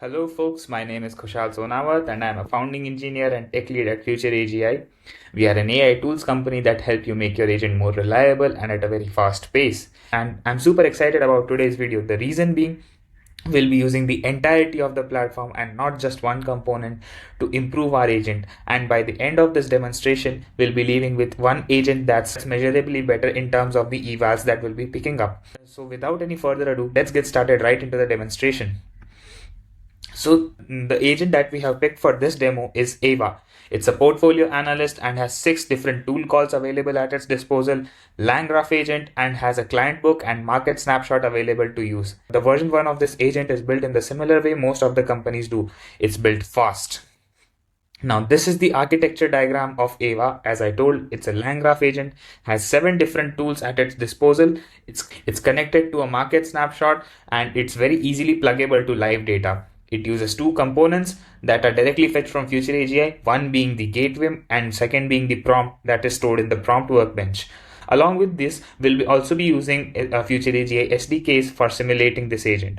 Hello folks, my name is Kushal Sonawat and I'm a founding engineer and tech lead at Future AGI. We are an AI tools company that help you make your agent more reliable and at a very fast pace. And I'm super excited about today's video. The reason being, we'll be using the entirety of the platform and not just one component to improve our agent. And by the end of this demonstration, we'll be leaving with one agent that's measurably better in terms of the evals that we'll be picking up. So without any further ado, let's get started right into the demonstration. So the agent that we have picked for this demo is Ava. It's a portfolio analyst and has 6 different tool calls available at its disposal, LangGraph agent, and has a client book and market snapshot available to use. The version 1 of this agent is built in the similar way most of the companies do. It's built fast. Now this is the architecture diagram of Ava. As I told, it's a LangGraph agent, has 7 different tools at its disposal. It's connected to a market snapshot and it's very easily pluggable to live data. It uses 2 components that are directly fetched from Future AGI, one being the gateway and second being the prompt that is stored in the prompt workbench. Along with this, we'll also be using a Future AGI SDKs for simulating this agent.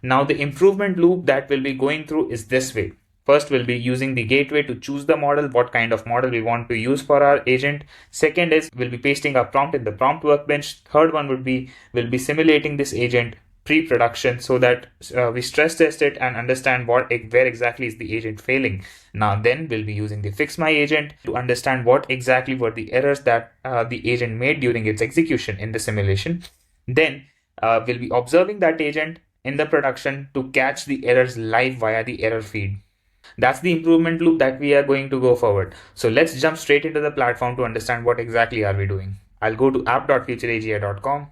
Now the improvement loop that we'll be going through is this way. First, we'll be using the gateway to choose the model, what kind of model we want to use for our agent. Second is we'll be pasting our prompt in the prompt workbench. Third one would be we'll be simulating this agent pre-production so that we stress test it and understand where exactly is the agent failing. Now then we'll be using the fix my agent to understand what exactly were the errors that the agent made during its execution in the simulation. Then we'll be observing that agent in the production to catch the errors live via the error feed. That's the improvement loop that we are going to go forward. So let's jump straight into the platform to understand what exactly are we doing. I'll go to app.futureagi.com.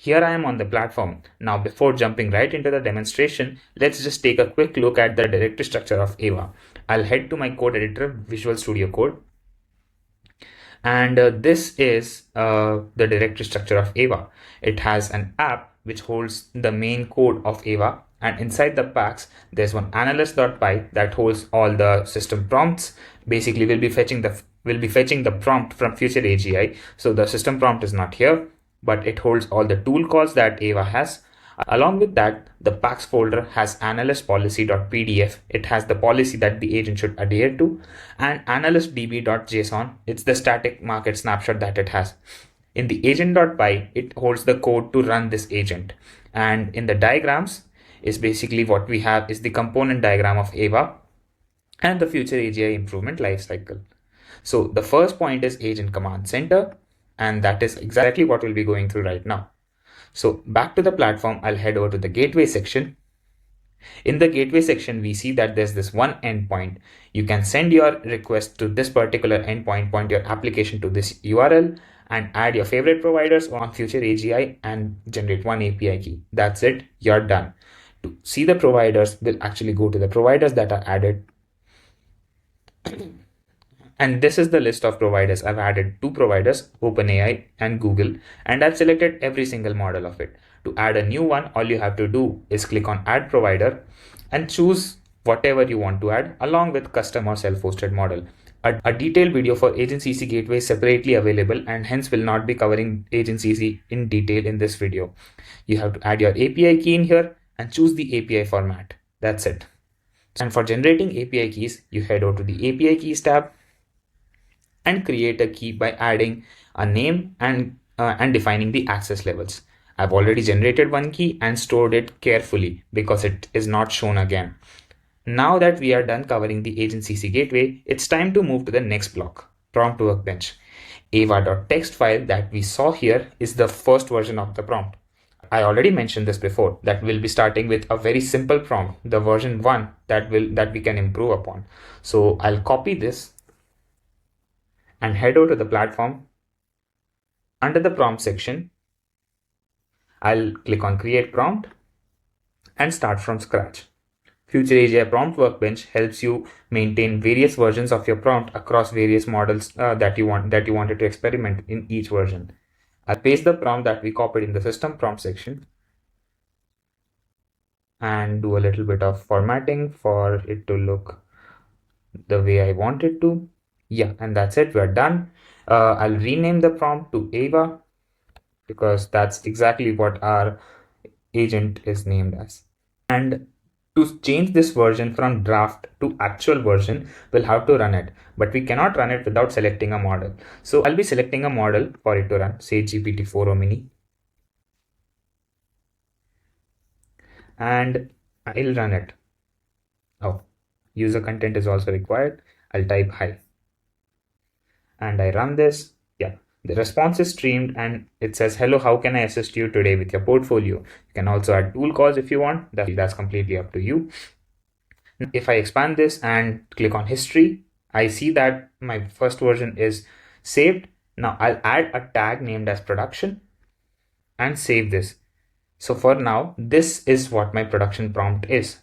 Here I am on the platform. Now before jumping right into the demonstration, let's just take a quick look at the directory structure of Ava. I'll head to my code editor, Visual Studio Code. And this is the directory structure of Ava. It has an app which holds the main code of Ava. And inside the packs, there's one analyst.py that holds all the system prompts. Basically, we'll be fetching the prompt from Future AGI. So the system prompt is not here, but it holds all the tool calls that Ava has. Along with that, the packs folder has analystpolicy.pdf. It has the policy that the agent should adhere to, and analystdb.json. It's the static market snapshot that it has. In the agent.py, it holds the code to run this agent. And in the diagrams is basically what we have is the component diagram of Ava and the Future AGI improvement lifecycle. So the first point is agent command center, and that is exactly what we'll be going through right now. So back to the platform, I'll head over to the gateway section. In the gateway section, we see that there's this one endpoint. You can send your request to this particular endpoint, point your application to this URL, and add your favorite providers on Future AGI and generate one API key. That's it, you're done. To see the providers, we'll actually go to the providers that are added. And this is the list of providers. I've added 2 providers, OpenAI and Google, and I've selected every single model of it. To add a new one, all you have to do is click on add provider and choose whatever you want to add along with custom or self-hosted model. A detailed video for Agent CC Gateway is separately available and hence will not be covering Agent CC in detail in this video. You have to add your API key in here and choose the API format. That's it. And for generating API keys, you head over to the API keys tab and create a key by adding a name and defining the access levels. I've already generated one key and stored it carefully because it is not shown again. Now that we are done covering the Agent CC Gateway, it's time to move to the next block, prompt workbench. Ava.txt file that we saw here is the first version of the prompt. I already mentioned this before that we'll be starting with a very simple prompt, the version 1 that we can improve upon. So I'll copy this and head over to the platform. Under the prompt section, I'll click on create prompt and start from scratch. Future AGI prompt workbench helps you maintain various versions of your prompt across various models that you wanted to experiment in each version. I'll paste the prompt that we copied in the system prompt section and do a little bit of formatting for it to look the way I want it to. Yeah, and that's it, we're done. I'll rename the prompt to Ava because that's exactly what our agent is named as. And to change this version from draft to actual version, we'll have to run it, but we cannot run it without selecting a model. So I'll be selecting a model for it to run, say GPT-4o mini, and I'll run it. Oh, user content is also required. I'll type hi and I run this. Yeah, the response is streamed and it says, hello, how can I assist you today with your portfolio? You can also add tool calls if you want. That's completely up to you. If I expand this and click on history, I see that my first version is saved. Now I'll add a tag named as production and save this. So for now, this is what my production prompt is.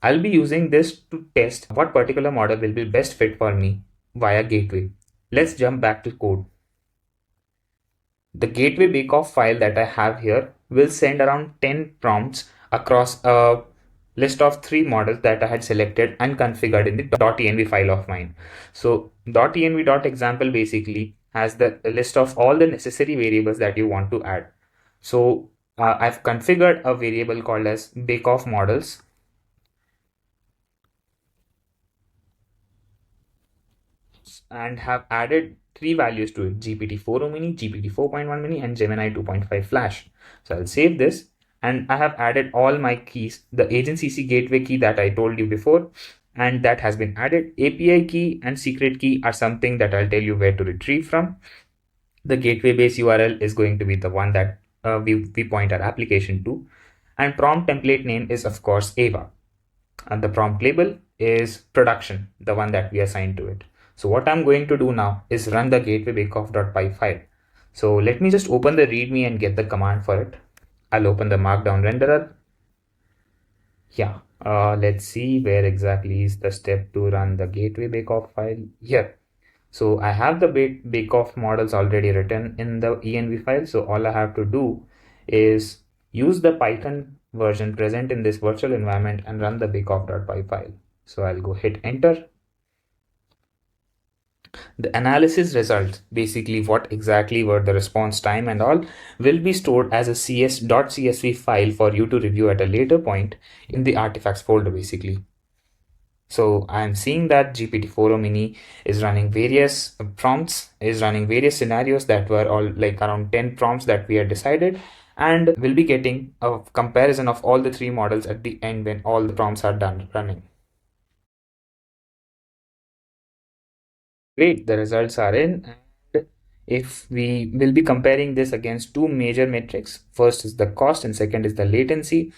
I'll be using this to test what particular model will be best fit for me via gateway. Let's jump back to code. The gateway bake-off file that I have here will send around 10 prompts across a list of 3 models that I had selected and configured in the .env file of mine. So .env.example basically has the list of all the necessary variables that you want to add. So I've configured a variable called as bake-off models, and have added 3 values to it: GPT-4o mini, GPT-4.1 mini, and Gemini 2.5 flash. So I'll save this, and I have added all my keys, the agent CC gateway key that I told you before, and that has been added. API key and secret key are something that I'll tell you where to retrieve from. The gateway base URL is going to be the one that we point our application to, and prompt template name is of course Ava, and the prompt label is production, the one that we assigned to it. So what I'm going to do now is run the gateway bakeoff.py file. So let me just open the readme and get the command for it. I'll open the markdown renderer. Yeah, let's see where exactly is the step to run the gateway bakeoff file here. So I have the bake-off models already written in the env file. So all I have to do is use the Python version present in this virtual environment and run the bakeoff.py file. So I'll go hit enter. The analysis results, basically what exactly were the response time and all, will be stored as a cs.csv file for you to review at a later point in the artifacts folder basically. So I'm seeing that GPT-4o mini is running various prompts, is running various scenarios that were all like around 10 prompts that we had decided, and we'll be getting a comparison of all the 3 models at the end when all the prompts are done running. Great, the results are in. And if we will be comparing this against 2 major metrics, first is the cost and second is the latency.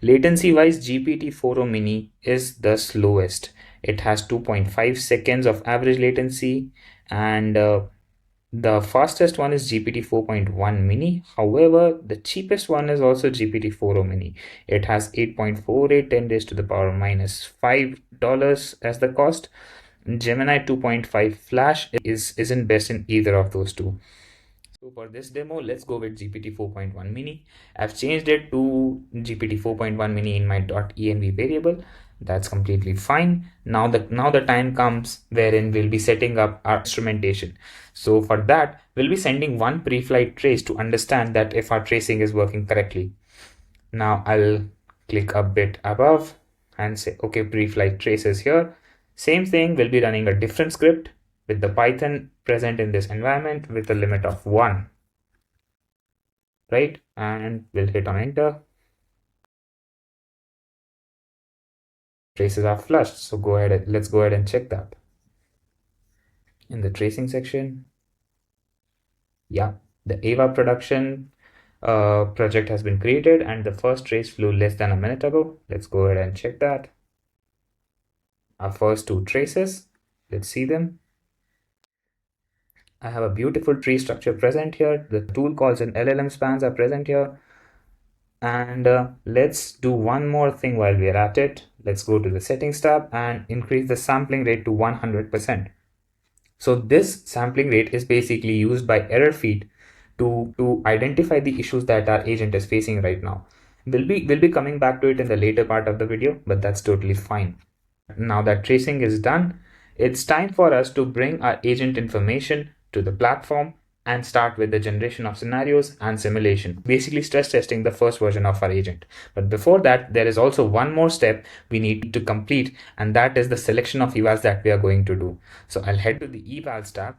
Latency wise, GPT-4o mini is the slowest. It has 2.5 seconds of average latency, and the fastest one is GPT 4.1 mini. However, the cheapest one is also GPT 4o mini. It has 8.48 10 raised to the power minus $5 as the cost. Gemini 2.5 flash isn't best in either of those two. So for this demo, let's go with GPT 4.1 mini. I've changed it to GPT 4.1 mini in my .env variable. That's completely fine. Now the time comes wherein we'll be setting up our instrumentation. So for that, we'll be sending one pre-flight trace to understand that if our tracing is working correctly. Now I'll click a bit above and say, okay, pre-flight trace is here. Same thing, we'll be running a different script with the Python present in this environment with a limit of 1. Right? And we'll hit on enter. Traces are flushed. So let's go ahead and check that. In the tracing section, yeah, the Ava production project has been created and the first trace flew less than a minute ago. Let's go ahead and check that. Our first 2 traces, let's see them. I have a beautiful tree structure present here. The tool calls and LLM spans are present here. And let's do one more thing while we are at it. Let's go to the settings tab and increase the sampling rate to 100%. So this sampling rate is basically used by error feed to identify the issues that our agent is facing right now. We'll be coming back to it in the later part of the video, but that's totally fine. Now that tracing is done, it's time for us to bring our agent information to the platform and start with the generation of scenarios and simulation, basically stress testing the first version of our agent. But before that, there is also one more step we need to complete, and that is the selection of evals that we are going to do. So I'll head to the evals tab.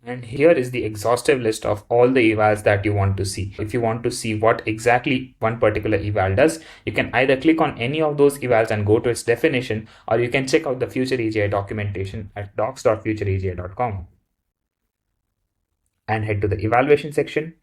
And here is the exhaustive list of all the evals that you want to see. If you want to see what exactly one particular eval does, you can either click on any of those evals and go to its definition, or you can check out the Future AGI documentation at docs.futureagi.com and head to the evaluation section.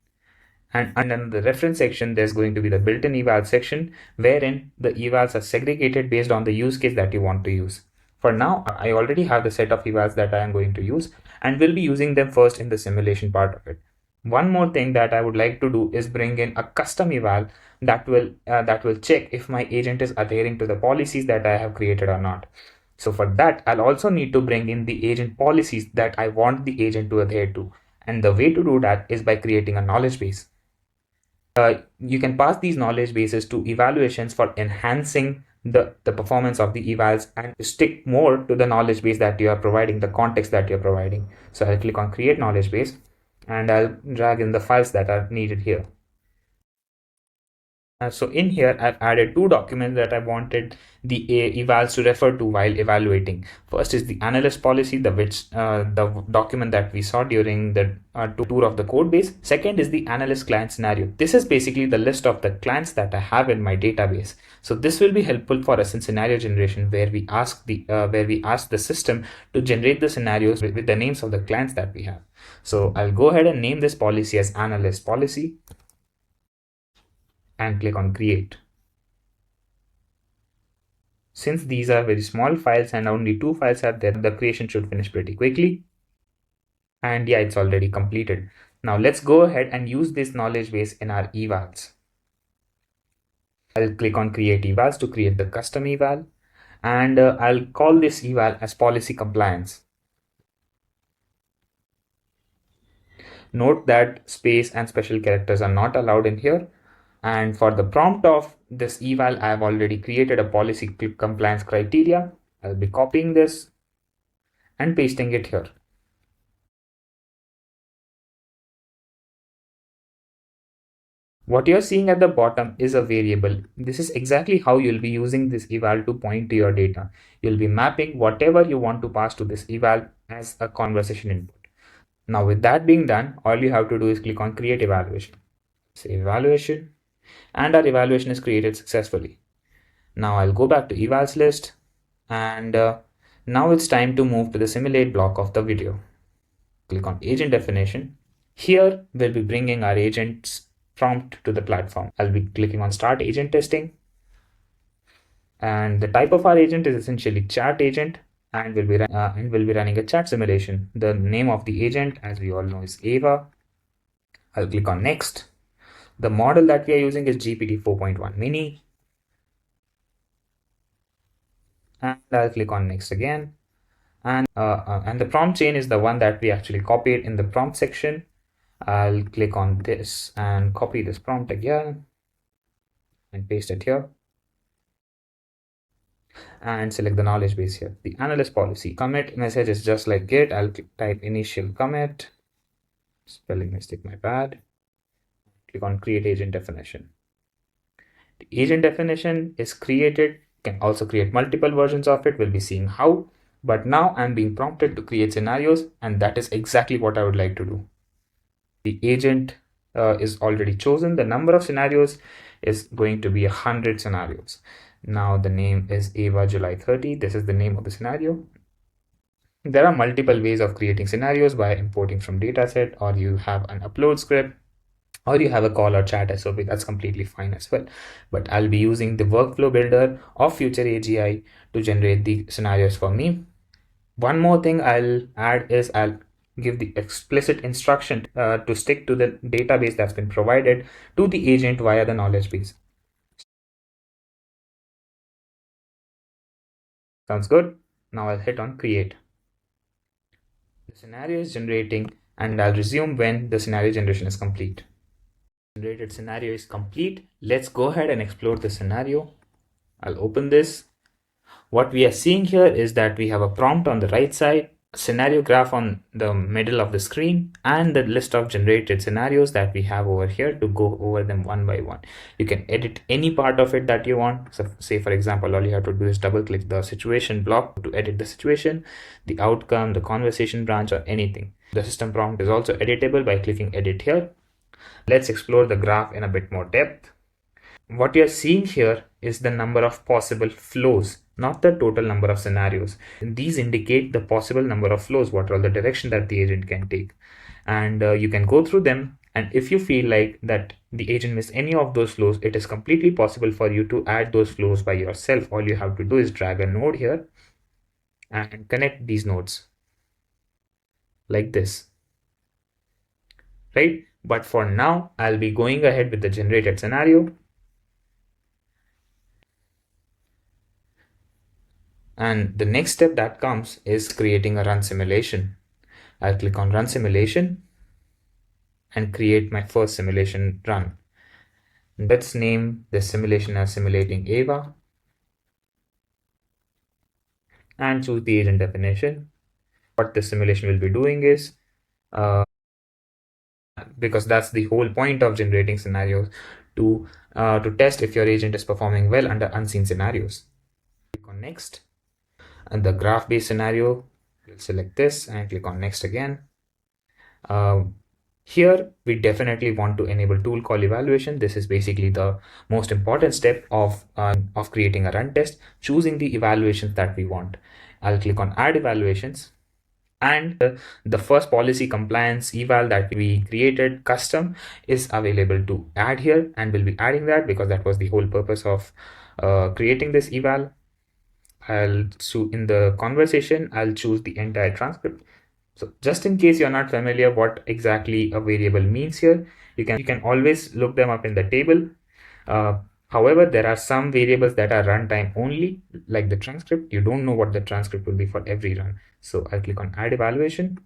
And under the reference section, there's going to be the built-in eval section, wherein the evals are segregated based on the use case that you want to use. For now, I already have the set of evals that I am going to use, and will be using them first in the simulation part of it. One more thing that I would like to do is bring in a custom eval that will check if my agent is adhering to the policies that I have created or not. So for that, I'll also need to bring in the agent policies that I want the agent to adhere to. And the way to do that is by creating a knowledge base. You can pass these knowledge bases to evaluations for enhancing the performance of the evals and stick more to the knowledge base that you are providing, the context that you're providing. So I'll click on create knowledge base and I'll drag in the files that are needed here. So in here, I've added two documents that I wanted the evals to refer to while evaluating. First is the analyst policy, the document that we saw during the tour of the code base. Second is the analyst client scenario. This is basically the list of the clients that I have in my database. So this will be helpful for us in scenario generation, where we ask the system to generate the scenarios with the names of the clients that we have. So I'll go ahead and name this policy as analyst policy and click on create. Since these are very small files and only two files are there, the creation should finish pretty quickly. And yeah, it's already completed. Now let's go ahead and use this knowledge base in our evals. I'll click on create evals to create the custom eval, and I'll call this eval as policy compliance. Note that space and special characters are not allowed in here. And for the prompt of this eval, I have already created a policy compliance criteria. I'll be copying this and pasting it here. What you're seeing at the bottom is a variable. This is exactly how you'll be using this eval to point to your data. You'll be mapping whatever you want to pass to this eval as a conversation input. Now with that being done, all you have to do is click on create evaluation. Say evaluation, and our evaluation is created successfully. Now I'll go back to evals list, and now it's time to move to the simulate block of the video. Click on agent definition. Here we'll be bringing our agent's prompt to the platform. I'll be clicking on start agent testing, and the type of our agent is essentially chat agent, and we'll be running a chat simulation. The name of the agent, as we all know, is Ava. I'll click on next. The model that we are using is GPT 4.1 mini, and I'll click on next again. And the prompt chain is the one that we actually copied in the prompt section. I'll click on this and copy this prompt again and paste it here, and select the knowledge base here. The analyst policy commit message is just like Git. I'll type initial commit, spelling mistake, my bad. Click on create agent definition. The agent definition is created. You can also create multiple versions of it. We'll be seeing how, but now I'm being prompted to create scenarios, and that is exactly what I would like to do. The agent is already chosen. The number of scenarios is going to be 100 scenarios. Now the name is Ava July 30. This is the name of the scenario. There are multiple ways of creating scenarios, by importing from dataset, or you have an upload script, or you have a call or chat SOP. That's completely fine as well. But I'll be using the workflow builder of Future AGI to generate the scenarios for me. One more thing I'll add is I'll give the explicit instruction to stick to the database that's been provided to the agent via the knowledge base. Sounds good. Now I'll hit on create. The scenario is generating, and I'll resume when the scenario generation is complete. Generated scenario is complete. Let's go ahead and explore the scenario. I'll open this. What we are seeing here is that we have a prompt on the right side, scenario graph on the middle of the screen and the list of generated scenarios that we have over here to go over them one by one. You can edit any part of it that you want. So say for example, all you have to do is double click the situation block to edit the situation, the outcome, the conversation branch, or anything. The system prompt is also editable by clicking edit here. Let's explore the graph in a bit more depth. What you're seeing here is the number of possible flows, not the total number of scenarios. These indicate the possible number of flows, what are the direction that the agent can take. And you can go through them. And if you feel like that the agent missed any of those flows, it is completely possible for you to add those flows by yourself. All you have to do is drag a node here and connect these nodes like this, right? But for now, I'll be going ahead with the generated scenario. And the next step that comes is creating a run simulation. I'll click on run simulation and create my first simulation run. Let's name this simulation as simulating Ava and choose the agent definition. What this simulation will be doing is, because that's the whole point of generating scenarios, to test if your agent is performing well under unseen scenarios. Click on next, and the graph-based scenario, we'll select this and click on next again. Here, we definitely want to enable tool call evaluation. This is basically the most important step of creating a run test, choosing the evaluations that we want. I'll click on add evaluations, and the first policy compliance eval that we created custom is available to add here, and we'll be adding that because that was the whole purpose of creating this eval. In the conversation, I'll choose the entire transcript. So just in case you're not familiar what exactly a variable means here, you can always look them up in the table. However, there are some variables that are runtime only, like the transcript. You don't know what the transcript will be for every run. So I'll click on add evaluation.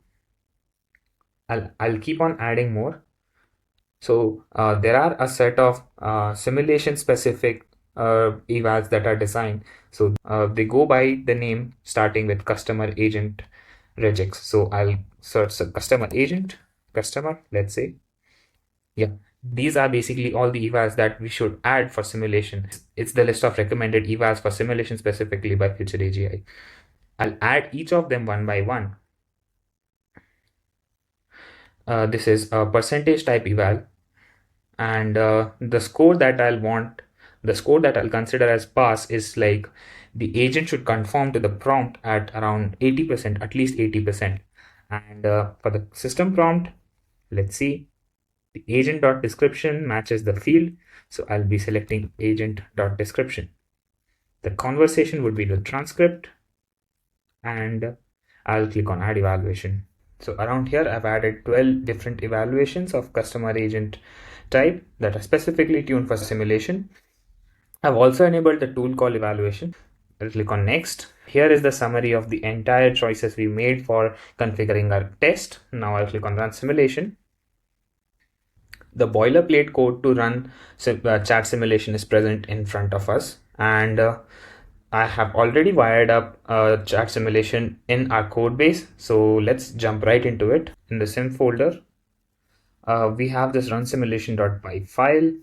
I'll keep on adding more. So there are a set of simulation specific evals that are designed. So they go by the name starting with customer agent regex. So I'll search the customer agent, customer, let's say. Yeah, these are basically all the evals that we should add for simulation. It's the list of recommended evals for simulation specifically by Future AGI. I'll add each of them one by one. This is a percentage type eval, and the score that I'll consider as pass is like the agent should conform to the prompt at around 80%, at least 80%. And for the system prompt, let's see, the agent.description matches the field. So I'll be selecting agent.description. The conversation would be the transcript, and I'll click on add evaluation. So around here, I've added 12 different evaluations of customer agent type that are specifically tuned for simulation. I've also enabled the tool call evaluation. I'll click on next. Here is the summary of the entire choices we made for configuring our test. Now I'll click on run simulation. The boilerplate code to run chat simulation is present in front of us, and I have already wired up a chat simulation in our code base. So let's jump right into it. In the sim folder, we have this run simulation.py file.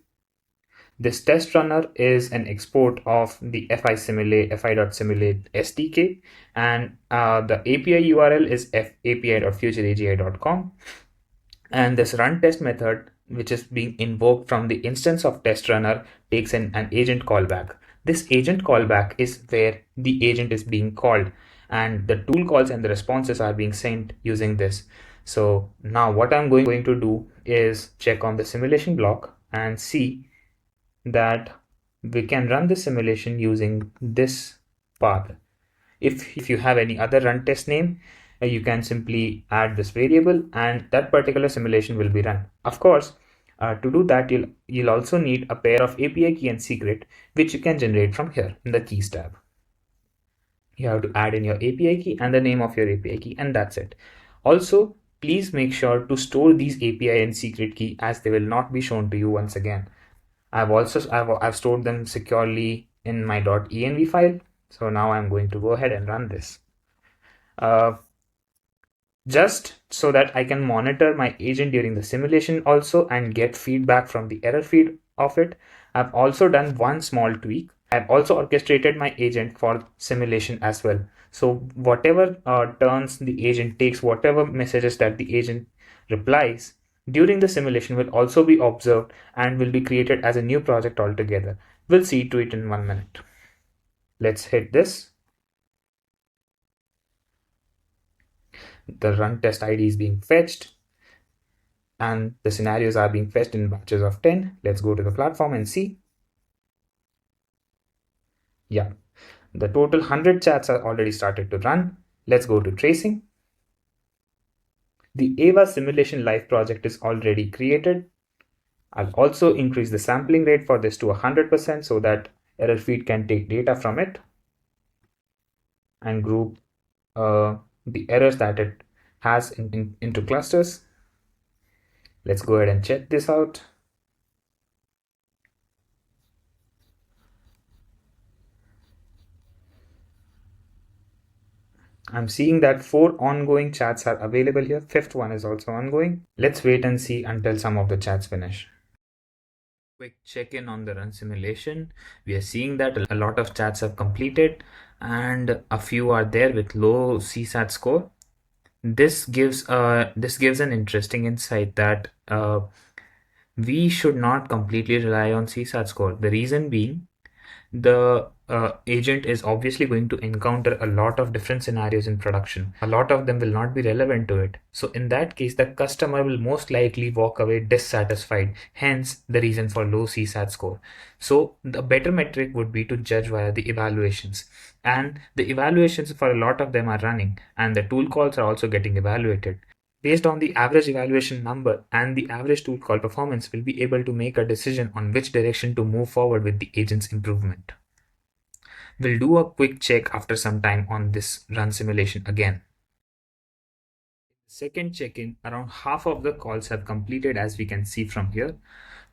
This test runner is an export of the fi.simulate SDK, and the API URL is api.futureagi.com. And this run test method, which is being invoked from the instance of test runner, takes an agent callback. This agent callback is where the agent is being called, and the tool calls and the responses are being sent using this. So now what I'm going to do is check on the simulation block and see that we can run the simulation using this path. If you have any other run test name, you can simply add this variable and that particular simulation will be run. Of course, to do that, you'll also need a pair of API key and secret, which you can generate from here in the keys tab. You have to add in your API key and the name of your API key, and that's it. Also, please make sure to store these API and secret key, as they will not be shown to you once again. I've stored them securely in my .env file. So now I'm going to go ahead and run this. just so that I can monitor my agent during the simulation also and get feedback from the error feed of it. I've also done one small tweak. I've also orchestrated my agent for simulation as well. So whatever turns the agent takes, whatever messages that the agent replies during the simulation will also be observed and will be created as a new project altogether. We'll see to it in 1 minute. Let's hit this. The run test ID is being fetched and the scenarios are being fetched in batches of 10. Let's go to the platform and see. Yeah, the total 100 chats are already started to run. Let's go to tracing. The AVA simulation live project is already created. I'll also increase the sampling rate for this to 100% so that error feed can take data from it and group the errors that it has into clusters. Let's go ahead and check this out. I'm seeing that 4 ongoing chats are available here. 5th one is also ongoing. Let's wait and see until some of the chats finish. Quick check-in on the run simulation. We are seeing that a lot of chats have completed and a few are there with low CSAT score. This gives an interesting insight that we should not completely rely on CSAT score. The reason being, the agent is obviously going to encounter a lot of different scenarios in production. A lot of them will not be relevant to it. So in that case, the customer will most likely walk away dissatisfied, hence the reason for low CSAT score. So the better metric would be to judge via the evaluations. And the evaluations for a lot of them are running and the tool calls are also getting evaluated. Based on the average evaluation number and the average tool call performance, we'll be able to make a decision on which direction to move forward with the agent's improvement. We'll do a quick check after some time on this run simulation again. Second check-in, around half of the calls have completed as we can see from here.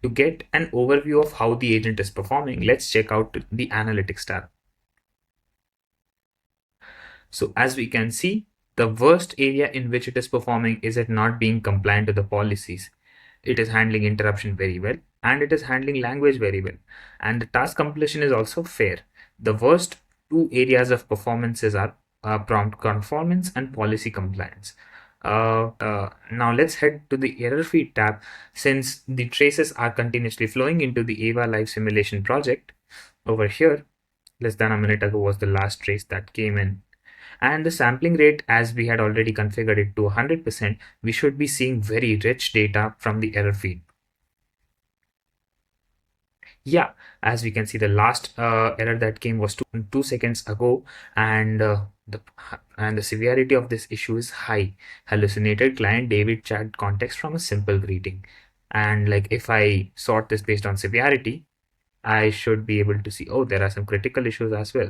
To get an overview of how the agent is performing, let's check out the analytics tab. So as we can see, the worst area in which it is performing is it not being compliant to the policies. It is handling interruption very well and it is handling language very well. And the task completion is also fair. The worst two areas of performances are prompt conformance and policy compliance. Now let's head to the error feed tab. Since the traces are continuously flowing into the AVA live simulation project, over here, less than a minute ago was the last trace that came in. And the sampling rate, as we had already configured it to 100%, we should be seeing very rich data from the error feed. Yeah, as we can see, the last error that came was 2 seconds ago, and the severity of this issue is high. Hallucinated client David chat context from a simple greeting. And like if I sort this based on severity, I should be able to see, oh, there are some critical issues as well.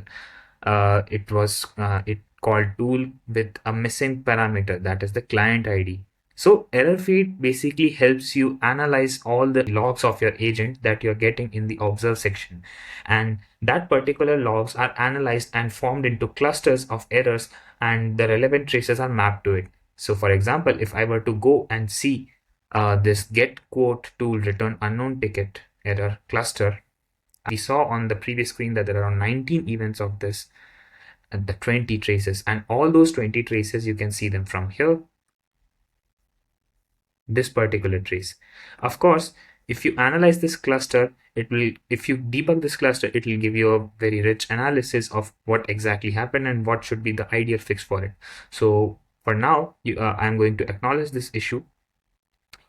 It called tool with a missing parameter, that is the client ID. So error feed basically helps you analyze all the logs of your agent that you're getting in the observe section. And that particular logs are analyzed and formed into clusters of errors and the relevant traces are mapped to it. So for example, if I were to go and see this get quote tool return unknown ticket error cluster, we saw on the previous screen that there are 19 events of this and the 20 traces, and all those 20 traces you can see them from here, this particular trace. Of course, if you analyze this cluster, if you debug this cluster, it will give you a very rich analysis of what exactly happened and what should be the ideal fix for it. So for now, I'm going to acknowledge this issue.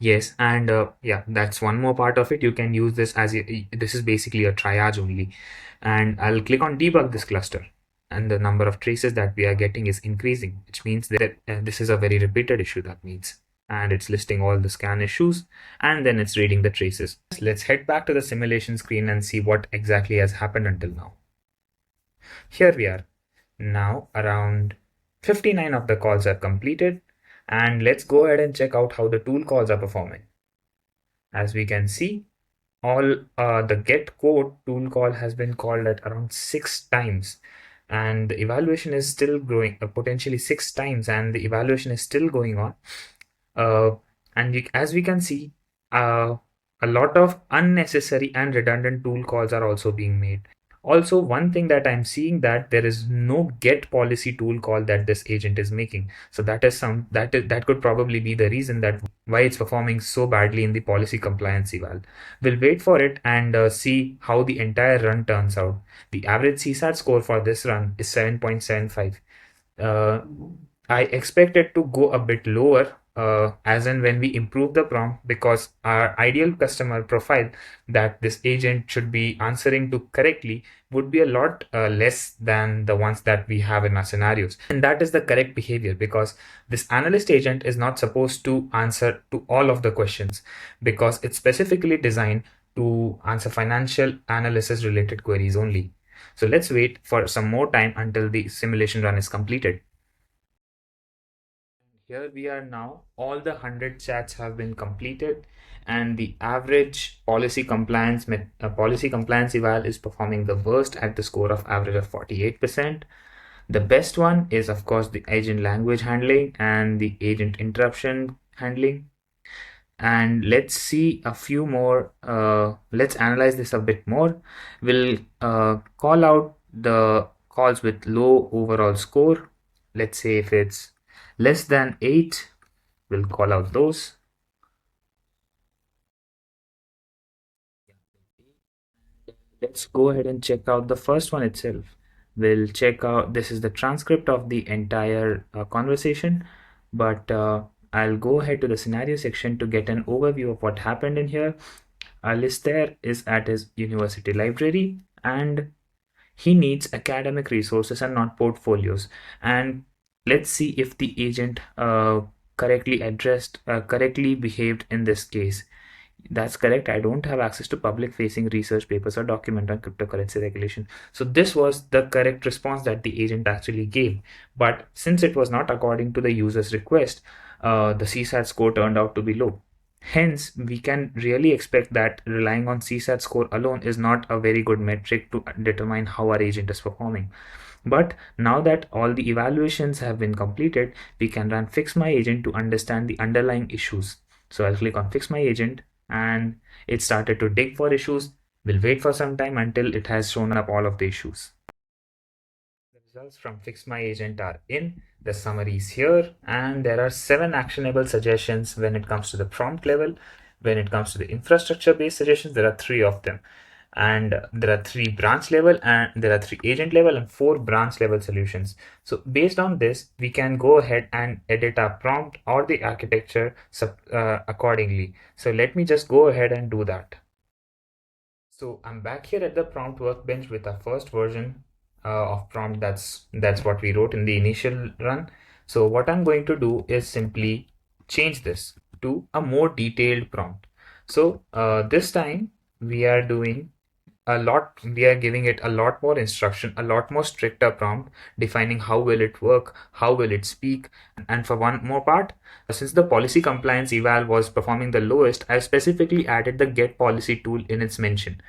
Yes, and yeah, that's one more part of it. You can use this as this is basically a triage only. And I'll click on debug this cluster. And the number of traces that we are getting is increasing, which means that this is a very repeated issue, that means. And it's listing all the scan issues and then it's reading the traces. Let's head back to the simulation screen and see what exactly has happened until now. Here we are. Now around 59 of the calls are completed. And let's go ahead and check out how the tool calls are performing. As we can see, all the get code tool call has been called at around 6 times. and the evaluation is still growing, potentially 6 times, and the evaluation is still going on. uh, and as we can see, a lot of unnecessary and redundant tool calls are also being made. Also, one thing that I'm seeing, that there is no get policy tool call that this agent is making. So that could probably be the reason that why it's performing so badly in the policy compliance eval. We'll wait for it and see how the entire run turns out. The average CSAT score for this run is 7.75. uh, I expect it to go a bit lower, as in when we improve the prompt, because our ideal customer profile that this agent should be answering to correctly would be a lot less than the ones that we have in our scenarios. And that is the correct behavior, because this analyst agent is not supposed to answer to all of the questions, because it's specifically designed to answer financial analysis related queries only. So let's wait for some more time until the simulation run is completed. Here we are now. All the 100 chats have been completed, and the average policy compliance eval is performing the worst at the score of average of 48%. The best one is, of course, the agent language handling and the agent interruption handling. And let's see a few more. Let's analyze this a bit more. We'll call out the calls with low overall score. Let's say if it's less than 8, we'll call out those. Let's go ahead and check out the first one itself. We'll check out, this is the transcript of the entire conversation, but I'll go ahead to the scenario section to get an overview of what happened in here. Alistair is at his university library, and he needs academic resources and not portfolios. And let's see if the agent correctly behaved in this case. That's correct. I don't have access to public facing research papers or document on cryptocurrency regulation. So this was the correct response that the agent actually gave. But since it was not according to the user's request, the CSAT score turned out to be low. Hence, we can really expect that relying on CSAT score alone is not a very good metric to determine how our agent is performing. But now that all the evaluations have been completed, we can run Fix My Agent to understand the underlying issues. So I'll click on Fix My Agent, and it started to dig for issues. We'll wait for some time until it has shown up all of the issues. The results from Fix My Agent are in. The summary is here, and there are 7 actionable suggestions when it comes to the prompt level. When it comes to the infrastructure based suggestions, there are 3 of them. And there are 3 branch level, and there are 3 agent level, and 4 branch level solutions. So based on this, we can go ahead and edit our prompt or the architecture accordingly. So let me just go ahead and do that. So I'm back here at the prompt workbench with our first version of prompt. That's what we wrote in the initial run. So what I'm going to do is simply change this to a more detailed prompt. So this time we are giving it a lot more instruction, a lot more stricter prompt, defining how will it work, how will it speak. And for one more part, since the policy compliance eval was performing the lowest, I specifically added the get policy tool in its mention.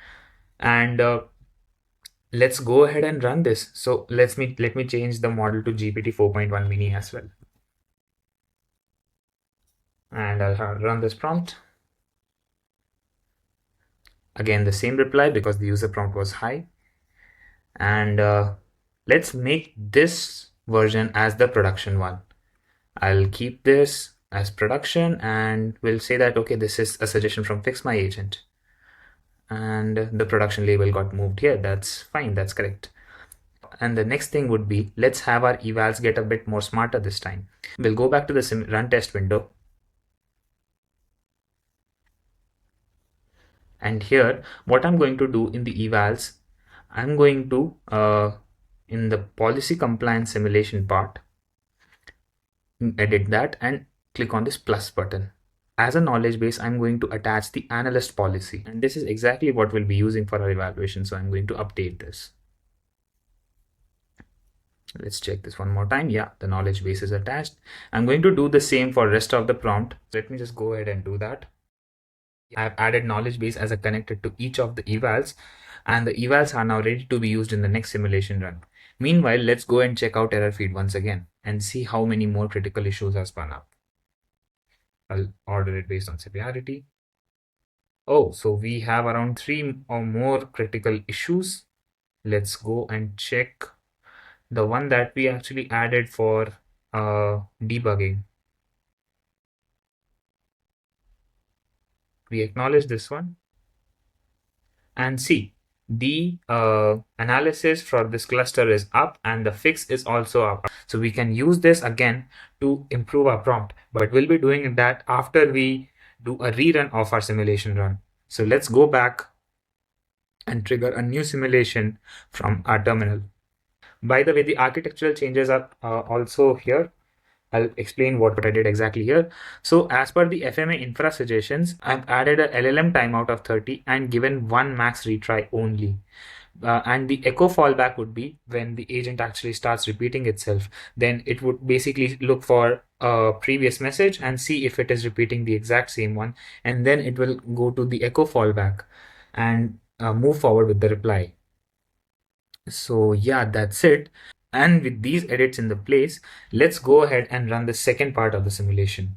And let's go ahead and run this. So let me change the model to GPT 4.1 mini as well. And I'll run this prompt. Again, the same reply because the user prompt was high. And let's make this version as the production one. I'll keep this as production, and we'll say that, okay, this is a suggestion from Fix My Agent. And the production label got moved here. That's fine. That's correct. And the next thing would be, let's have our evals get a bit more smarter this time. We'll go back to the run test window. And here, what I'm going to do in the evals, I'm going to, in the policy compliance simulation part, edit that and click on this plus button. As a knowledge base, I'm going to attach the analyst policy. And this is exactly what we'll be using for our evaluation. So I'm going to update this. Let's check this one more time. Yeah, the knowledge base is attached. I'm going to do the same for rest of the prompt. Let me just go ahead and do that. I've added knowledge base as a connector to each of the evals, and the evals are now ready to be used in the next simulation run. Meanwhile, let's go and check out error feed once again and see how many more critical issues are spun up. I'll order it based on severity. Oh, so we have around 3 or more critical issues. Let's go and check the one that we actually added for debugging. We acknowledge this one and see the analysis for this cluster is up and the fix is also up. So we can use this again to improve our prompt, but we'll be doing that after we do a rerun of our simulation run. So let's go back and trigger a new simulation from our terminal. By the way, the architectural changes are also here. I'll explain what I did exactly here. So as per the FMA infra suggestions, I've added a LLM timeout of 30 and given one max retry only. And the echo fallback would be when the agent actually starts repeating itself. Then it would basically look for a previous message and see if it is repeating the exact same one. And then it will go to the echo fallback and move forward with the reply. So yeah, that's it. And with these edits in the place, let's go ahead and run the second part of the simulation.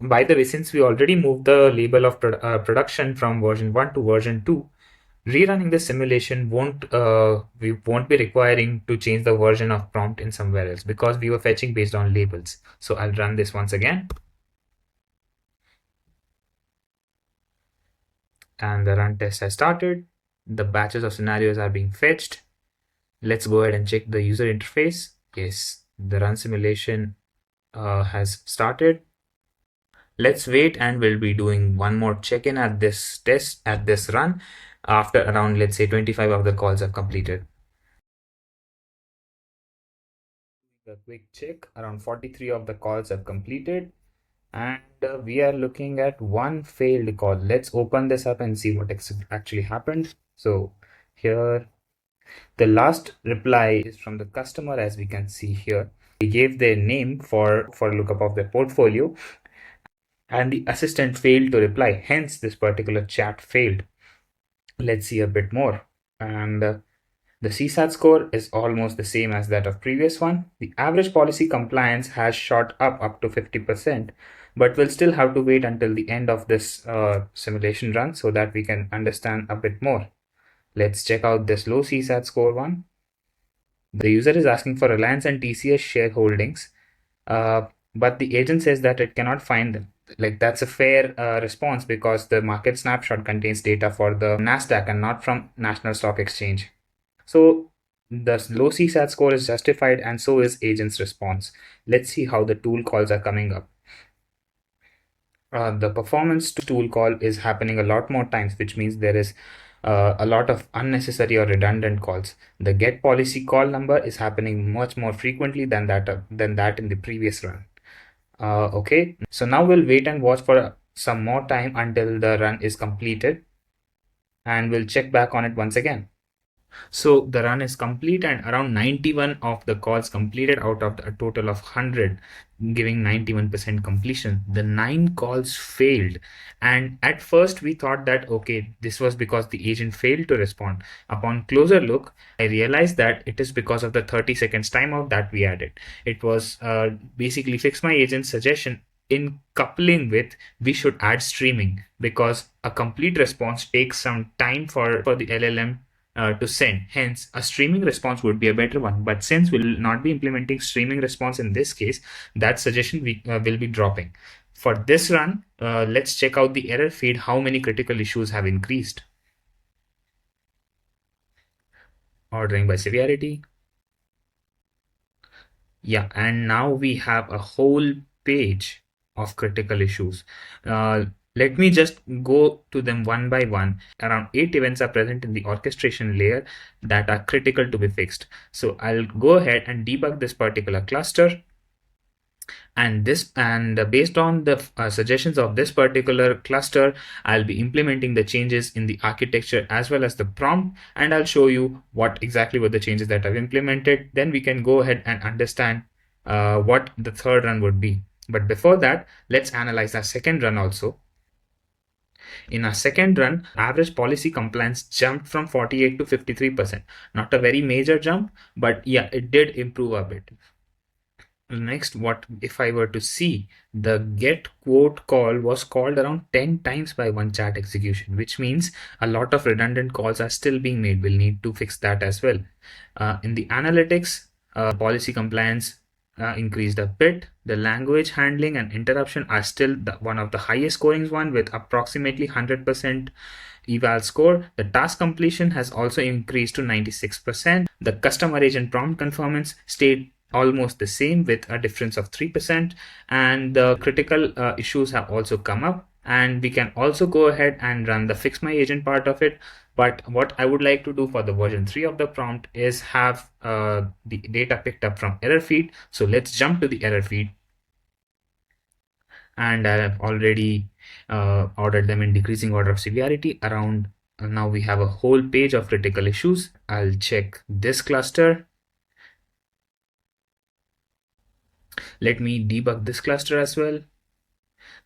By the way, since we already moved the label of production from version 1 to version 2, rerunning the simulation we won't be requiring to change the version of prompt in somewhere else because we were fetching based on labels. So I'll run this once again. And the run test has started. The batches of scenarios are being fetched. Let's go ahead and check the user interface. Yes, the run simulation has started. Let's wait and we'll be doing one more check-in at this test, at this run, after around, let's say, 25 of the calls have completed. A quick check, around 43 of the calls have completed, and we are looking at one failed call. Let's open this up and see what actually happened. So here, the last reply is from the customer, as we can see here. We gave their name for lookup of their portfolio, and the assistant failed to reply. Hence, this particular chat failed. Let's see a bit more. And the CSAT score is almost the same as that of previous one. The average policy compliance has shot up to 50%, but we'll still have to wait until the end of this simulation run so that we can understand a bit more. Let's check out this low CSAT score one. The user is asking for Reliance and TCS shareholdings, but the agent says that it cannot find them. Like, that's a fair response because the market snapshot contains data for the NASDAQ and not from National Stock Exchange. So the low CSAT score is justified, and so is agent's response. Let's see how the tool calls are coming up. The performance tool call is happening a lot more times, which means there is a lot of unnecessary or redundant calls. The get policy call number is happening much more frequently than that in the previous run. Okay, so now we'll wait and watch for some more time until the run is completed, and we'll check back on it once again. So the run is complete and around 91 of the calls completed out of a total of 100, giving 91% completion. The 9 calls failed. And at first we thought that, okay, this was because the agent failed to respond. Upon closer look, I realized that it is because of the 30 seconds timeout that we added. It was basically fix my agent's suggestion in coupling with we should add streaming, because a complete response takes some time for the LLM to send. Hence, a streaming response would be a better one. But since we'll not be implementing streaming response in this case, that suggestion we will be dropping. For this run, let's check out the error feed, how many critical issues have increased. Ordering by severity. Yeah, and now we have a whole page of critical issues. Let me just go to them one by one. Around 8 events are present in the orchestration layer that are critical to be fixed. So I'll go ahead and debug this particular cluster. And based on the suggestions of this particular cluster, I'll be implementing the changes in the architecture as well as the prompt, and I'll show you what exactly were the changes that I've implemented. Then we can go ahead and understand what the third run would be. But before that, let's analyze our second run also. In our second run, average policy compliance jumped from 48 to 53%. Not a very major jump, but yeah, it did improve a bit. Next, what if I were to see the get quote call was called around 10 times by one chat execution, which means a lot of redundant calls are still being made. We'll need to fix that as well. In the analytics, policy compliance increased a bit. The language handling and interruption are still one of the highest scoring one with approximately 100% eval score. The task completion has also increased to 96%. The customer agent prompt conformance stayed almost the same with a difference of 3%, and the critical issues have also come up, and we can also go ahead and run the fix my agent part of it. But what I would like to do for the version 3 of the prompt is have the data picked up from error feed. So let's jump to the error feed, and I have already ordered them in decreasing order of severity around. Now we have a whole page of critical issues. I'll check this cluster. Let me debug this cluster as well.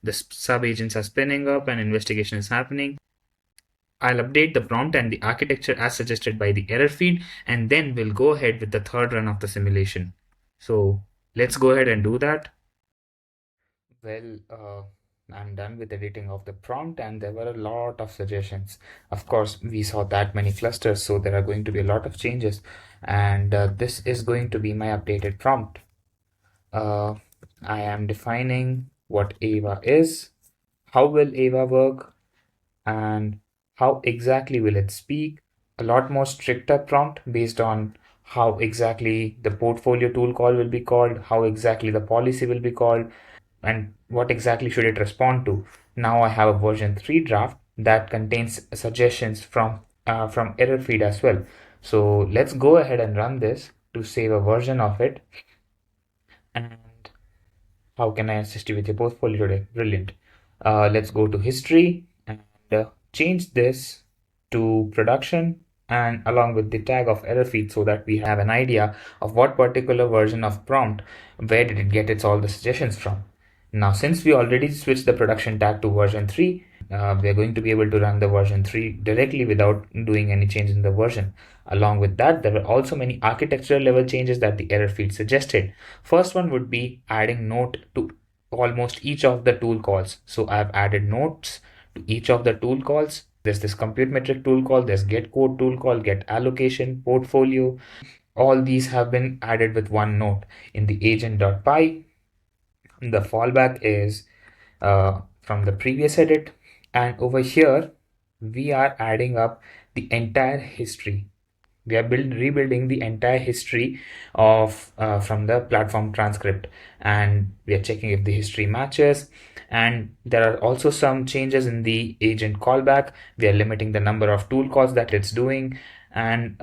The sub-agents are spinning up and investigation is happening. I'll update the prompt and the architecture as suggested by the error feed, and then we'll go ahead with the third run of the simulation. So let's go ahead and do that. Well, I'm done with editing of the prompt, and there were a lot of suggestions. Of course, we saw that many clusters, so there are going to be a lot of changes, and this is going to be my updated prompt. I am defining what AVA is, how will AVA work, and how exactly will it speak. A lot more stricter prompt based on how exactly the portfolio tool call will be called, how exactly the policy will be called, and what exactly should it respond to. Now I have a version 3 draft that contains suggestions from error feed as well. So let's go ahead and run this to save a version of it. And how can I assist you with your portfolio today? Brilliant. Let's go to history and change this to production, and along with the tag of error feed, so that we have an idea of what particular version of prompt, where did it get its all the suggestions from. Now, since we already switched the production tag to version 3, we are going to be able to run the version 3 directly without doing any change in the version. Along with that, there were also many architectural level changes that the error feed suggested. First one would be adding note to almost each of the tool calls. So I've added notes to each of the tool calls. There's this compute metric tool call, there's get code tool call, get allocation, portfolio. All these have been added with one note. In the agent.py, the fallback is from the previous edit, and over here we are adding up the entire history. We are rebuilding the entire history of from the platform transcript, and we are checking if the history matches. And there are also some changes in the agent callback. We are limiting the number of tool calls that it's doing, and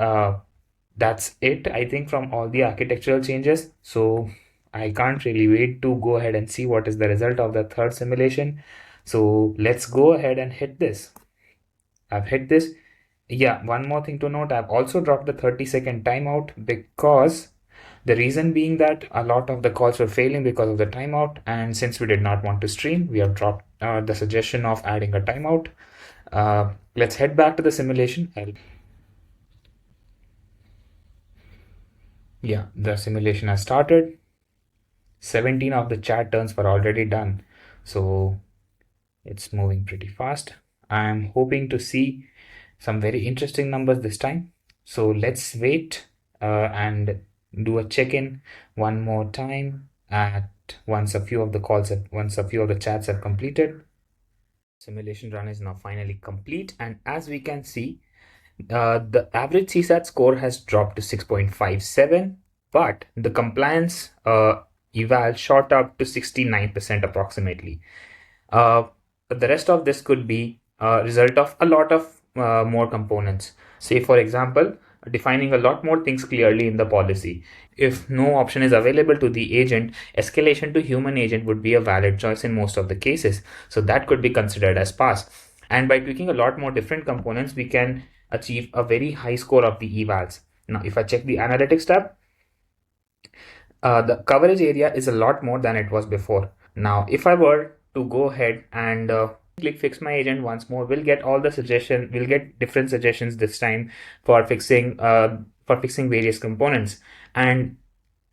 that's it, I think, from all the architectural changes. So I can't really wait to go ahead and see what is the result of the third simulation. So let's go ahead and hit this. I've hit this. Yeah, one more thing to note, I've also dropped the 30-second timeout, because the reason being that a lot of the calls were failing because of the timeout, and since we did not want to stream, we have dropped the suggestion of adding a timeout. Let's head back to the simulation. Yeah, the simulation has started. 17 of the chat turns were already done, so it's moving pretty fast. I'm hoping to see some very interesting numbers this time. So let's wait and do a check-in one more time at once a few of the chats have completed. Simulation run is now finally complete, and as we can see, the average CSAT score has dropped to 6.57, but the compliance eval shot up to 69% approximately. The rest of this could be a result of a lot of more components. Say, for example, defining a lot more things clearly in the policy. If no option is available to the agent, escalation to human agent would be a valid choice in most of the cases. So that could be considered as pass. And by tweaking a lot more different components, we can achieve a very high score of the evals. Now, if I check the analytics tab, the coverage area is a lot more than it was before. Now, if I were to go ahead and Click fix my agent once more, we'll get all the suggestions, we'll get different suggestions this time for fixing various components. And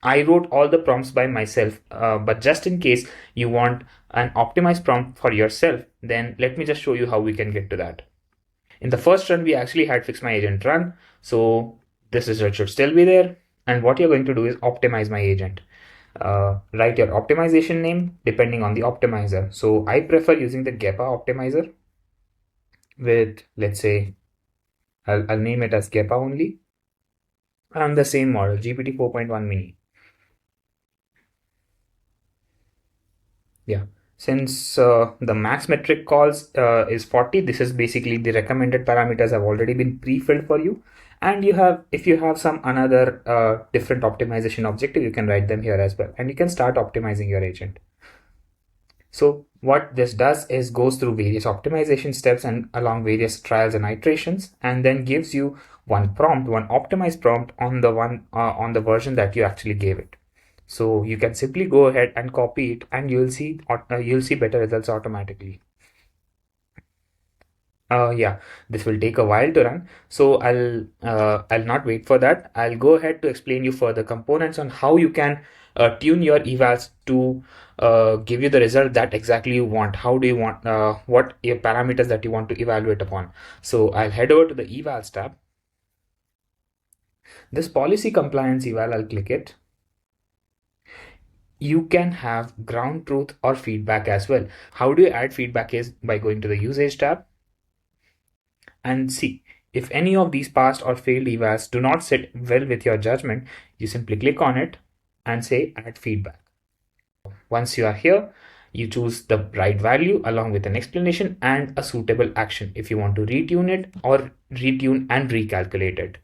I wrote all the prompts by myself, but just in case you want an optimized prompt for yourself, then let me just show you how we can get to that. In the first run, we actually had fix my agent run. So this result should still be there. And what you're going to do is optimize my agent. Write your optimization name depending on the optimizer. So I prefer using the GEPA optimizer with, let's say, I'll name it as GEPA only. And the same model, GPT 4.1 mini. Yeah. Since the max metric calls is 40, this is basically the recommended parameters have already been pre-filled for you. And if you have some another different optimization objective, you can write them here as well. And you can start optimizing your agent. So what this does is goes through various optimization steps and along various trials and iterations, and then gives you one optimized prompt on the version that you actually gave it. So you can simply go ahead and copy it, and you'll see better results automatically. Yeah, this will take a while to run, so I'll not wait for that. I'll go ahead to explain you further components on how you can tune your evals to give you the result that exactly you want. How do you want what parameters that you want to evaluate upon. So I'll head over to the evals tab. This policy compliance eval, I'll click it. You can have ground truth or feedback as well. How do you add feedback is by going to the usage tab and see if any of these passed or failed evals do not sit well with your judgment. You simply click on it and say add feedback. Once you are here, you choose the right value along with an explanation and a suitable action if you want to retune it or retune and recalculate it.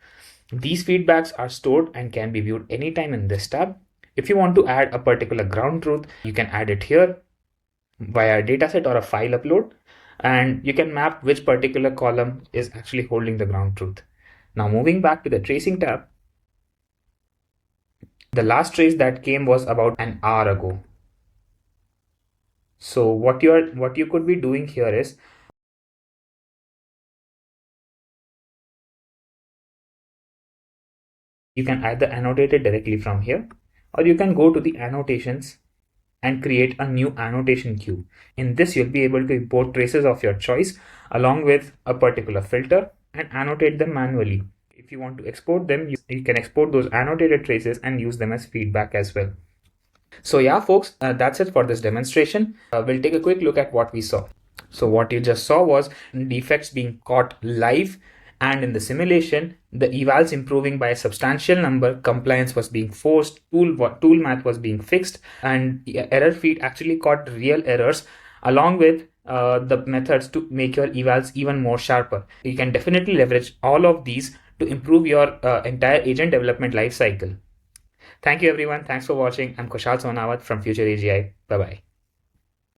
These feedbacks are stored and can be viewed anytime in this tab. If you want to add a particular ground truth, you can add it here via a dataset or a file upload, and you can map which particular column is actually holding the ground truth. Now moving back to the tracing tab, the last trace that came was about an hour ago. So what you could be doing here is you can either annotate it directly from here, or you can go to the annotations and create a new annotation queue. In this, you'll be able to import traces of your choice along with a particular filter and annotate them manually. If you want to export them, you can export those annotated traces and use them as feedback as well. So yeah, folks, that's it for this demonstration. We'll take a quick look at what we saw. So what you just saw was defects being caught live, and in the simulation, the evals improving by a substantial number, compliance was being forced, tool math was being fixed, and error feed actually caught real errors along with the methods to make your evals even more sharper. You can definitely leverage all of these to improve your entire agent development lifecycle. Thank you everyone. Thanks for watching. I'm Kushal Sonawat from Future AGI. Bye bye.